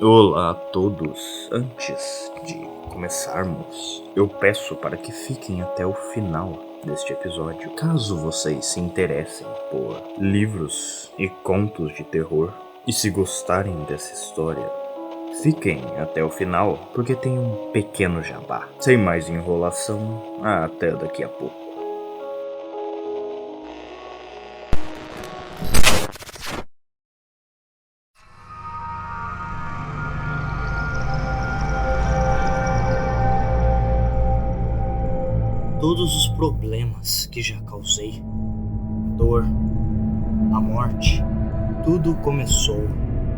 Olá a todos. Antes de começarmos, eu peço para que fiquem até o final deste episódio, caso vocês se interessem por livros e contos de terror. E se gostarem dessa história, fiquem até o final, porque tem um pequeno jabá. Sem mais enrolação, até daqui a pouco. Todos os problemas que já causei, dor, a morte, tudo começou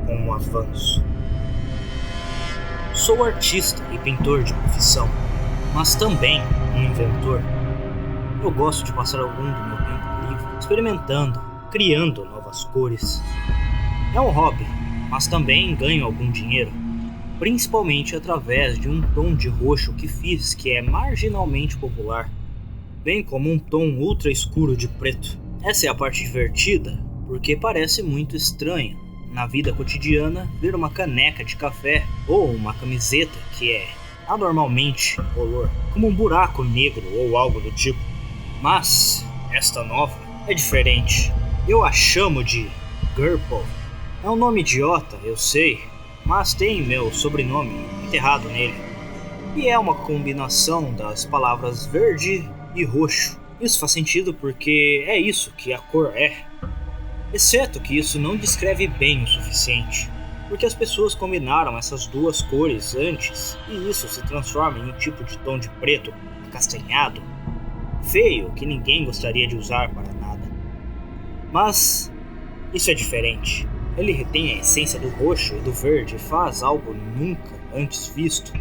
com um avanço. Sou artista e pintor de profissão, mas também um inventor. Eu gosto de passar algum do meu tempo livre experimentando, criando novas cores. É um hobby, mas também ganho algum dinheiro, principalmente através de um tom de roxo que fiz que é marginalmente popular, bem como um tom ultra escuro de preto. Essa é a parte divertida, porque parece muito estranho na vida cotidiana ver uma caneca de café ou uma camiseta que é anormalmente color, como um buraco negro ou algo do tipo. Mas esta nova é diferente. Eu a chamo de Gurple. É um nome idiota, eu sei, mas tem meu sobrenome enterrado nele. E é uma combinação das palavras verde e roxo. Isso faz sentido porque é isso que a cor é. Exceto que isso não descreve bem o suficiente, porque as pessoas combinaram essas duas cores antes e isso se transforma em um tipo de tom de preto acastanhado, feio, que ninguém gostaria de usar para nada. Mas isso é diferente. Ele retém a essência do roxo e do verde e faz algo nunca antes visto.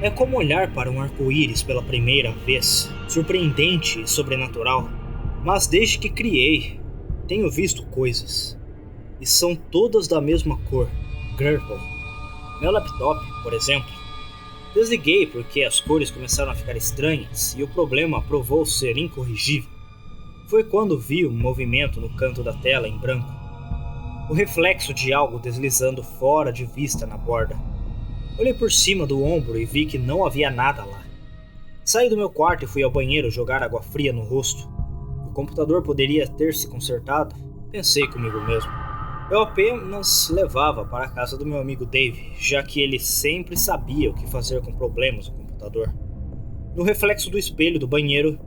É como olhar para um arco-íris pela primeira vez, surpreendente e sobrenatural. Mas desde que criei, tenho visto coisas, e são todas da mesma cor, Gurple. Meu laptop, por exemplo, desliguei porque as cores começaram a ficar estranhas e o problema provou ser incorrigível. Foi quando vi um movimento no canto da tela em branco, o reflexo de algo deslizando fora de vista na borda. Olhei por cima do ombro e vi que não havia nada lá. Saí do meu quarto e fui ao banheiro jogar água fria no rosto. O computador poderia ter se consertado, pensei comigo mesmo. Eu apenas levava para a casa do meu amigo Dave, já que ele sempre sabia o que fazer com problemas no computador. No reflexo do espelho do banheiro,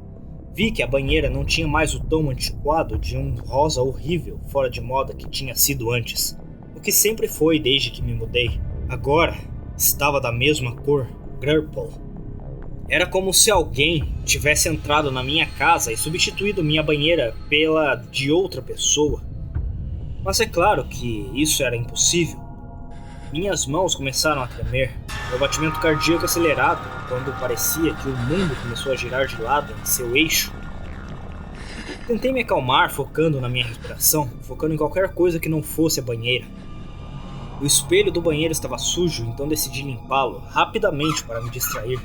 vi que a banheira não tinha mais o tom antiquado de um rosa horrível, fora de moda que tinha sido antes, o que sempre foi desde que me mudei. Agora estava da mesma cor, Gurple. Era como se alguém tivesse entrado na minha casa e substituído minha banheira pela de outra pessoa. Mas é claro que isso era impossível. Minhas mãos começaram a tremer, meu batimento cardíaco acelerado quando parecia que o mundo começou a girar de lado em seu eixo. Tentei me acalmar focando na minha respiração, focando em qualquer coisa que não fosse a banheira. O espelho do banheiro estava sujo, então decidi limpá-lo rapidamente para me distrair.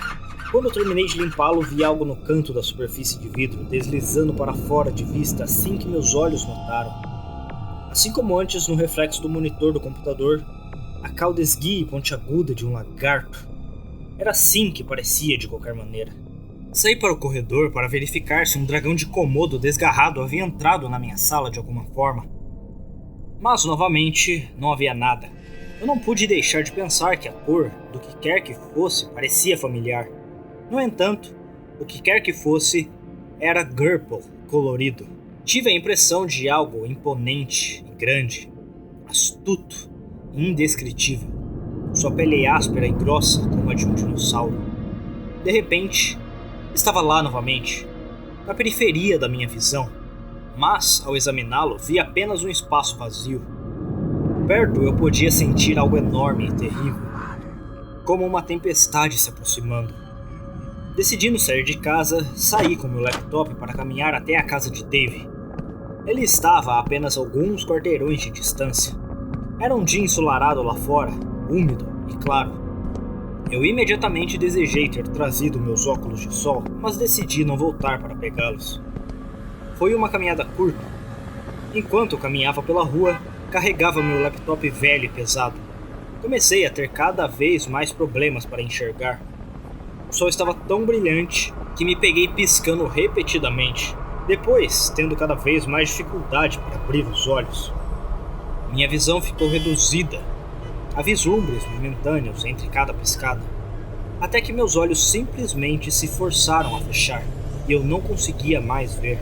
Quando eu terminei de limpá-lo, vi algo no canto da superfície de vidro, deslizando para fora de vista assim que meus olhos notaram. Assim como antes no reflexo do monitor do computador, a cauda esguia e pontiaguda de um lagarto. Era assim que parecia de qualquer maneira. Saí para o corredor para verificar se um dragão de Komodo desgarrado havia entrado na minha sala de alguma forma. Mas novamente não havia nada. Eu não pude deixar de pensar que a cor do que quer que fosse parecia familiar. No entanto, o que quer que fosse era Gurple colorido. Tive a impressão de algo imponente e grande, astuto e indescritível. Sua pele áspera e grossa como a de um dinossauro. De repente, estava lá novamente, na periferia da minha visão, mas ao examiná-lo vi apenas um espaço vazio. Perto eu podia sentir algo enorme e terrível, como uma tempestade se aproximando. Decidindo sair de casa, saí com meu laptop para caminhar até a casa de Dave. Ele estava a apenas alguns quarteirões de distância. Era um dia ensolarado lá fora, úmido e claro. Eu imediatamente desejei ter trazido meus óculos de sol, mas decidi não voltar para pegá-los. Foi uma caminhada curta. Enquanto eu caminhava pela rua, carregava meu laptop velho e pesado. Comecei a ter cada vez mais problemas para enxergar. O sol estava tão brilhante que me peguei piscando repetidamente, depois tendo cada vez mais dificuldade para abrir os olhos. Minha visão ficou reduzida a vislumbres momentâneos entre cada piscada, até que meus olhos simplesmente se forçaram a fechar e eu não conseguia mais ver.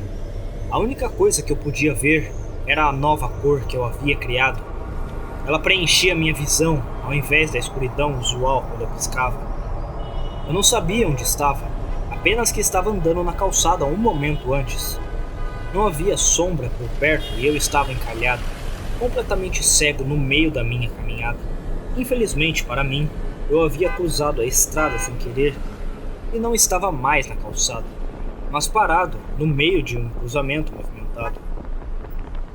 A única coisa que eu podia ver era a nova cor que eu havia criado. Ela preenchia minha visão ao invés da escuridão usual quando eu piscava. Eu não sabia onde estava, apenas que estava andando na calçada um momento antes. Não havia sombra por perto e eu estava encalhado, completamente cego no meio da minha caminhada. Infelizmente para mim, eu havia cruzado a estrada sem querer e não estava mais na calçada, mas parado no meio de um cruzamento movimentado.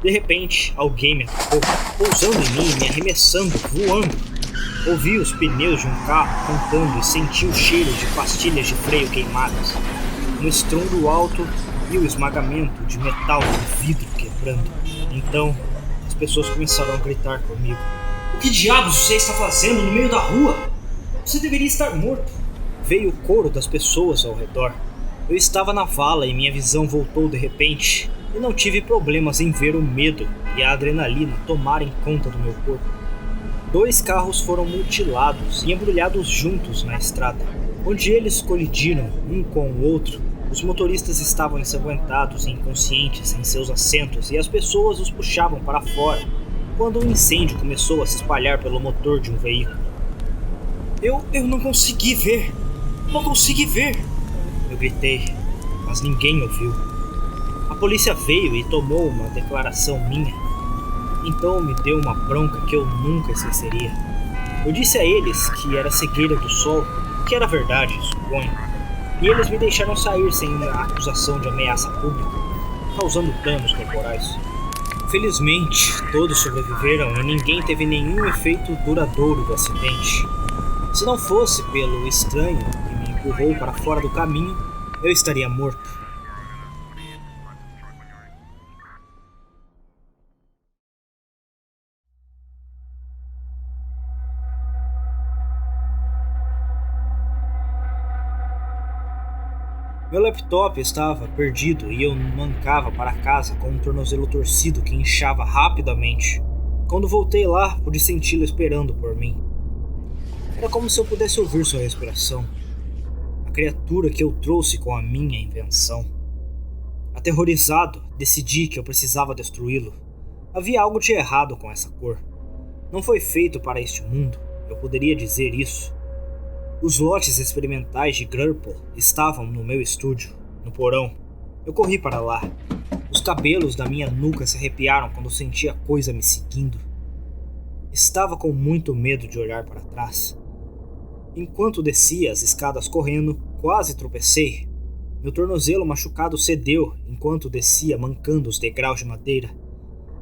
De repente, alguém me atacou, pousando em mim e me arremessando, voando. Ouvi os pneus de um carro cantando e senti o cheiro de pastilhas de freio queimadas, um estrondo alto e o esmagamento de metal e vidro quebrando. Então, as pessoas começaram a gritar comigo. O que diabos você está fazendo no meio da rua? Você deveria estar morto. Veio o coro das pessoas ao redor. Eu estava na vala e minha visão voltou de repente, e não tive problemas em ver o medo e a adrenalina tomarem conta do meu corpo. 2 carros foram mutilados e embrulhados juntos na estrada. Onde eles colidiram um com o outro, os motoristas estavam ensanguentados e inconscientes em seus assentos e as pessoas os puxavam para fora quando um incêndio começou a se espalhar pelo motor de um veículo. Eu não consegui ver! Não consegui ver! Eu gritei, mas ninguém ouviu. A polícia veio e tomou uma declaração minha. Então me deu uma bronca que eu nunca esqueceria. Eu disse a eles que era cegueira do sol, que era verdade, suponho. E eles me deixaram sair sem a acusação de ameaça pública, causando danos corporais. Felizmente, todos sobreviveram e ninguém teve nenhum efeito duradouro do acidente. Se não fosse pelo estranho que me empurrou para fora do caminho, eu estaria morto. Meu laptop estava perdido e eu mancava para casa com um tornozelo torcido que inchava rapidamente. Quando voltei lá, pude senti-lo esperando por mim. Era como se eu pudesse ouvir sua respiração. A criatura que eu trouxe com a minha invenção. Aterrorizado, decidi que eu precisava destruí-lo. Havia algo de errado com essa cor. Não foi feito para este mundo, eu poderia dizer isso. Os lotes experimentais de Grpple estavam no meu estúdio, no porão. Eu corri para lá. Os cabelos da minha nuca se arrepiaram quando senti a coisa me seguindo. Estava com muito medo de olhar para trás. Enquanto descia as escadas correndo, quase tropecei. Meu tornozelo machucado cedeu enquanto descia mancando os degraus de madeira.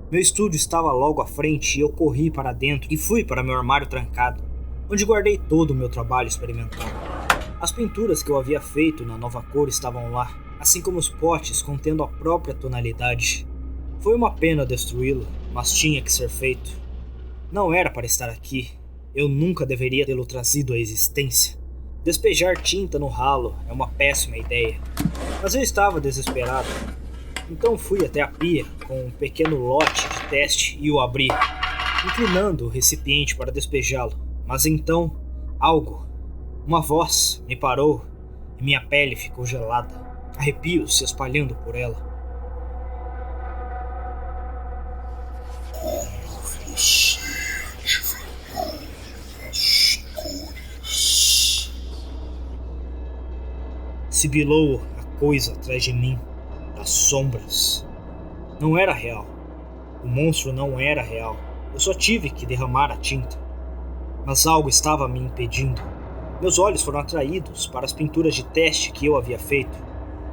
Meu estúdio estava logo à frente e eu corri para dentro e fui para meu armário trancado, onde guardei todo o meu trabalho experimental. As pinturas que eu havia feito na nova cor estavam lá, assim como os potes contendo a própria tonalidade. Foi uma pena destruí-lo, mas tinha que ser feito. Não era para estar aqui. Eu nunca deveria tê-lo trazido à existência. Despejar tinta no ralo é uma péssima ideia, mas eu estava desesperado. Então fui até a pia com um pequeno lote de teste e o abri, inclinando o recipiente para despejá-lo. Mas então, uma voz, me parou e minha pele ficou gelada, arrepios se espalhando por ela. Como você adivinhou as cores? Sibilou a coisa atrás de mim, das sombras. Não era real. O monstro não era real. Eu só tive que derramar a tinta. Mas algo estava me impedindo. Meus olhos foram atraídos para as pinturas de teste que eu havia feito.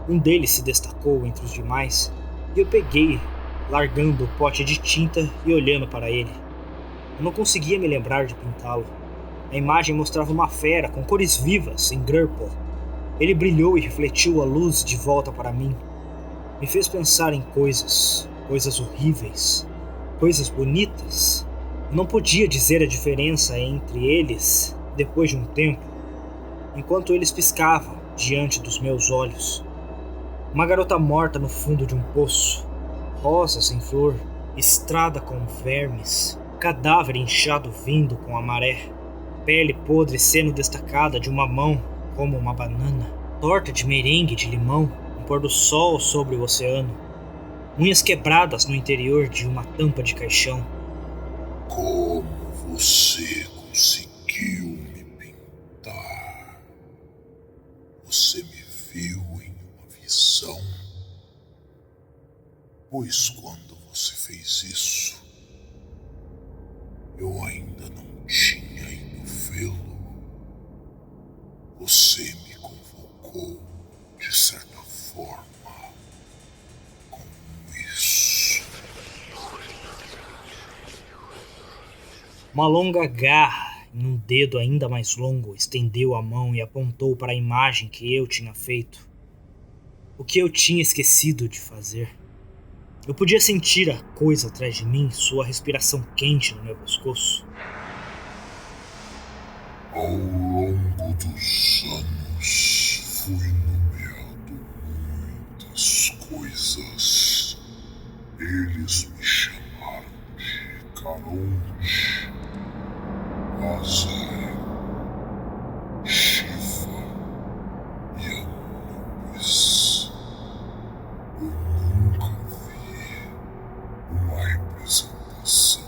Um deles se destacou entre os demais, e eu peguei, largando o pote de tinta e olhando para ele. Eu não conseguia me lembrar de pintá-lo. A imagem mostrava uma fera com cores vivas em Grpple. Ele brilhou e refletiu a luz de volta para mim. Me fez pensar em coisas. coisas horríveis, coisas bonitas. Eu não podia dizer a diferença entre eles depois de um tempo, enquanto eles piscavam diante dos meus olhos. Uma garota morta no fundo de um poço, rosas em flor, estrada com vermes, cadáver inchado vindo com a maré, pele podre sendo destacada de uma mão como uma banana, torta de merengue de limão, um pôr do sol sobre o oceano, unhas quebradas no interior de uma tampa de caixão. Como você conseguiu me pintar? Você me viu em uma visão? Pois quando você fez isso, eu ainda não tinha ido vê-lo. Você me convocou, de certa forma, com isso. Uma longa garra, em um dedo ainda mais longo, estendeu a mão e apontou para a imagem que eu tinha feito. O que eu tinha esquecido de fazer. Eu podia sentir a coisa atrás de mim, sua respiração quente no meu pescoço. Ao longo dos anos, fui nomeado muitas coisas. Eles me chamaram de Caronte, Azael, Shiva e Anubis. Eu nunca vi uma representação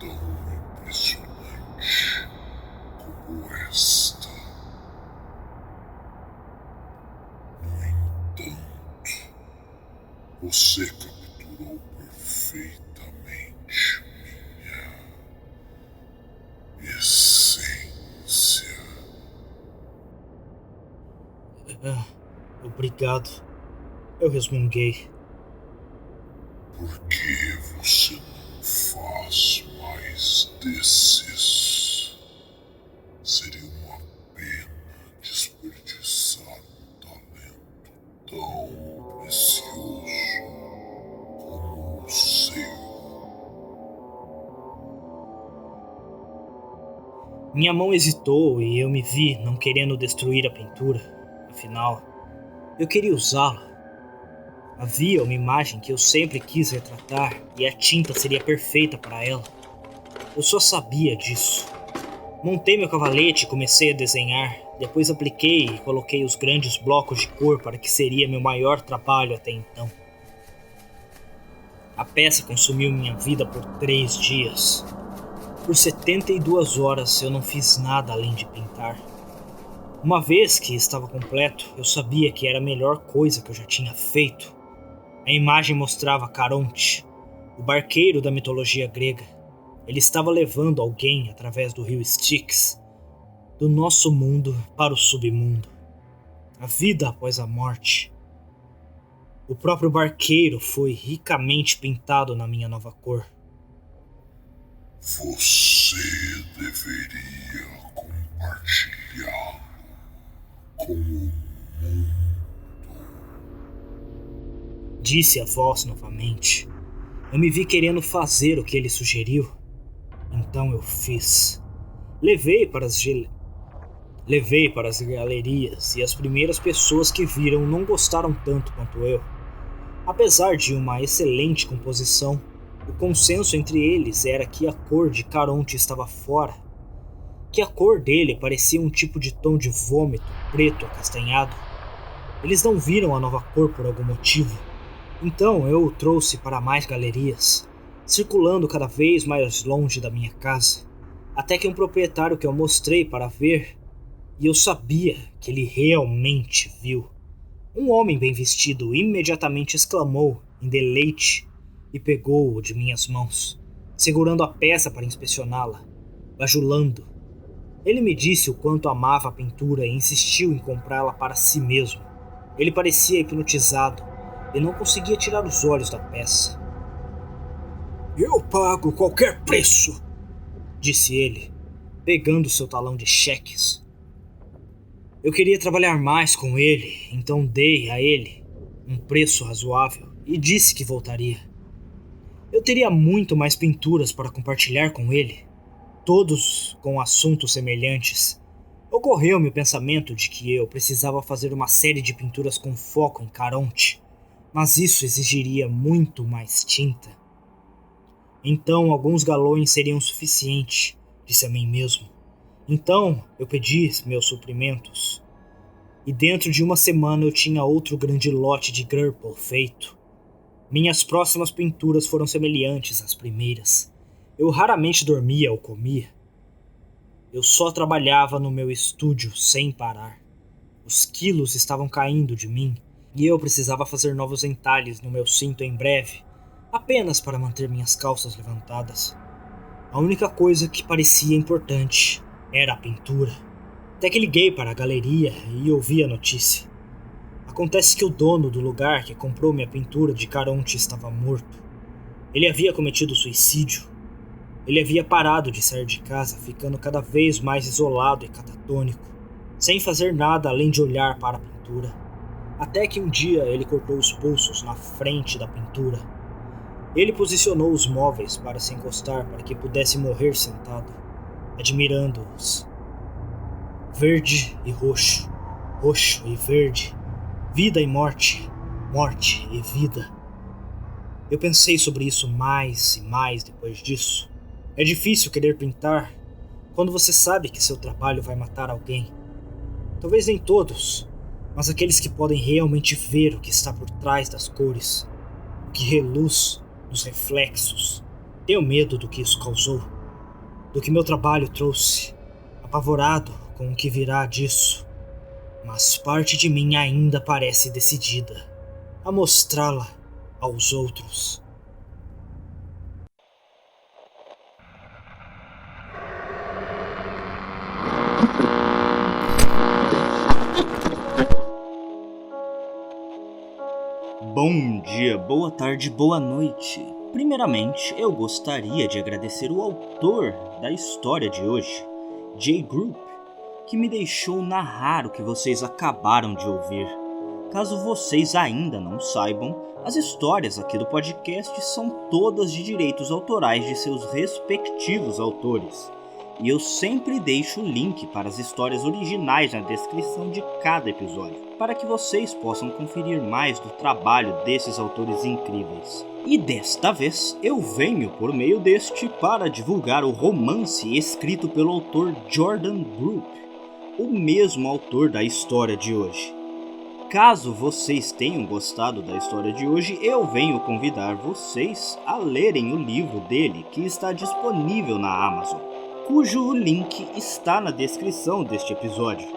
tão impressionante como esta. No entanto, você capturou perfeitamente minha essência. Obrigado, eu resmunguei. Por que você não faz mais desses? Seria uma pena desperdiçar um talento tão precioso como o seu. Minha mão hesitou e eu me vi não querendo destruir a pintura. Afinal, eu queria usá-la. Havia uma imagem que eu sempre quis retratar e a tinta seria perfeita para ela. Eu só sabia disso. Montei meu cavalete e comecei a desenhar. Depois apliquei e coloquei os grandes blocos de cor para que seria meu maior trabalho até então. A peça consumiu minha vida por 3 dias. Por 72 horas eu não fiz nada além de pintar. Uma vez que estava completo, eu sabia que era a melhor coisa que eu já tinha feito. A imagem mostrava Caronte, o barqueiro da mitologia grega. Ele estava levando alguém através do rio Styx, do nosso mundo para o submundo. A vida após a morte. O próprio barqueiro foi ricamente pintado na minha nova cor. Você deveria compartilhá-lo com o mundo. Disse a voz novamente. Eu me vi querendo fazer o que ele sugeriu. Então eu fiz. Levei para as galerias e as primeiras pessoas que viram não gostaram tanto quanto eu. Apesar de uma excelente composição, o consenso entre eles era que a cor de Caronte estava fora, que a cor dele parecia um tipo de tom de vômito preto acastanhado. Eles não viram a nova cor por algum motivo, então eu o trouxe para mais galerias, circulando cada vez mais longe da minha casa, até que um proprietário que eu mostrei para ver, e eu sabia que ele realmente viu. Um homem bem vestido imediatamente exclamou em deleite e pegou-o de minhas mãos, segurando a peça para inspecioná-la, bajulando. Ele me disse o quanto amava a pintura e insistiu em comprá-la para si mesmo. Ele parecia hipnotizado e não conseguia tirar os olhos da peça. Eu pago qualquer preço, disse ele, pegando seu talão de cheques. Eu queria trabalhar mais com ele, então dei a ele um preço razoável e disse que voltaria. Eu teria muito mais pinturas para compartilhar com ele, todos com assuntos semelhantes. Ocorreu-me o pensamento de que eu precisava fazer uma série de pinturas com foco em Caronte, mas isso exigiria muito mais tinta. Então, alguns galões seriam suficiente, disse a mim mesmo. Então, eu pedi meus suprimentos. E dentro de uma semana eu tinha outro grande lote de Gurple feito. Minhas próximas pinturas foram semelhantes às primeiras. Eu raramente dormia ou comia. Eu só trabalhava no meu estúdio sem parar. Os quilos estavam caindo de mim e eu precisava fazer novos entalhes no meu cinto em breve, apenas para manter minhas calças levantadas. A única coisa que parecia importante era a pintura. Até que liguei para a galeria e ouvi a notícia. Acontece que o dono do lugar que comprou minha pintura de Caronte estava morto. Ele havia cometido suicídio. Ele havia parado de sair de casa, ficando cada vez mais isolado e catatônico, sem fazer nada além de olhar para a pintura. Até que um dia ele cortou os pulsos na frente da pintura. Ele posicionou os móveis para se encostar para que pudesse morrer sentado, admirando-os. Verde e roxo, roxo e verde, vida e morte, morte e vida. Eu pensei sobre isso mais e mais depois disso. É difícil querer pintar quando você sabe que seu trabalho vai matar alguém. Talvez nem todos, mas aqueles que podem realmente ver o que está por trás das cores, o que reluz nos reflexos. Tenho medo do que isso causou, do que meu trabalho trouxe, apavorado com o que virá disso. Mas parte de mim ainda parece decidida a mostrá-la aos outros. Bom dia, boa tarde, boa noite. Primeiramente, eu gostaria de agradecer o autor da história de hoje, J. Group, que me deixou narrar o que vocês acabaram de ouvir. Caso vocês ainda não saibam, as histórias aqui do podcast são todas de direitos autorais de seus respectivos autores. E eu sempre deixo o link para as histórias originais na descrição de cada episódio, para que vocês possam conferir mais do trabalho desses autores incríveis. E desta vez, eu venho por meio deste para divulgar o romance escrito pelo autor Jordan Group, o mesmo autor da história de hoje. Caso vocês tenham gostado da história de hoje, eu venho convidar vocês a lerem o livro dele, que está disponível na Amazon, cujo link está na descrição deste episódio.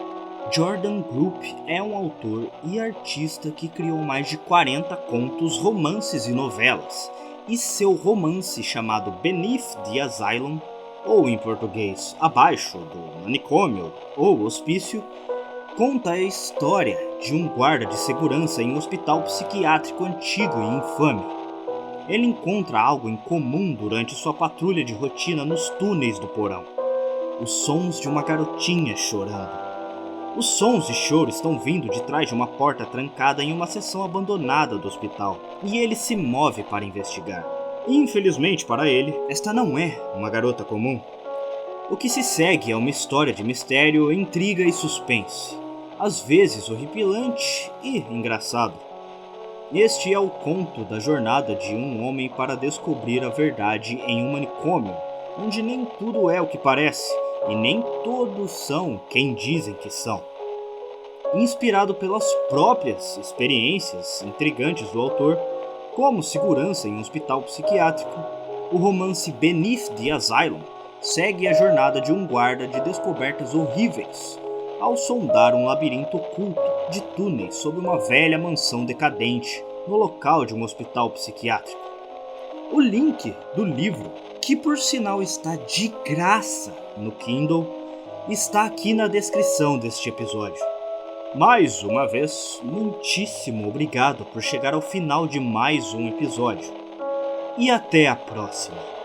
Jordan Group é um autor e artista que criou mais de 40 contos, romances e novelas, e seu romance chamado Beneath the Asylum, ou em português, Abaixo do Manicômio ou Hospício, conta a história de um guarda de segurança em um hospital psiquiátrico antigo e infame. Ele encontra algo em comum durante sua patrulha de rotina nos túneis do porão: os sons de uma garotinha chorando. Os sons e choro estão vindo de trás de uma porta trancada em uma seção abandonada do hospital, e ele se move para investigar. Infelizmente para ele, esta não é uma garota comum. O que se segue é uma história de mistério, intriga e suspense, às vezes horripilante e engraçado. Este é o conto da jornada de um homem para descobrir a verdade em um manicômio, onde nem tudo é o que parece, e nem todos são quem dizem que são. Inspirado pelas próprias experiências intrigantes do autor, como segurança em um hospital psiquiátrico, o romance Beneath the Asylum segue a jornada de um guarda de descobertas horríveis, ao sondar um labirinto oculto de túneis sob uma velha mansão decadente no local de um hospital psiquiátrico. O link do livro, que por sinal está de graça no Kindle, está aqui na descrição deste episódio. Mais uma vez, muitíssimo obrigado por chegar ao final de mais um episódio. E até a próxima!